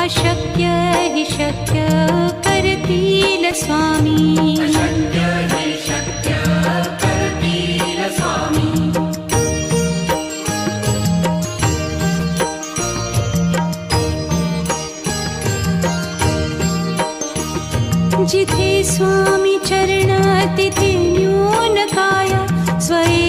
अशक्य हि शक्य करतील स्वामी. अशक्य हि शक्य करतील स्वामी. जिथे स्वामी चरण तिथे न्यून काया. स्वये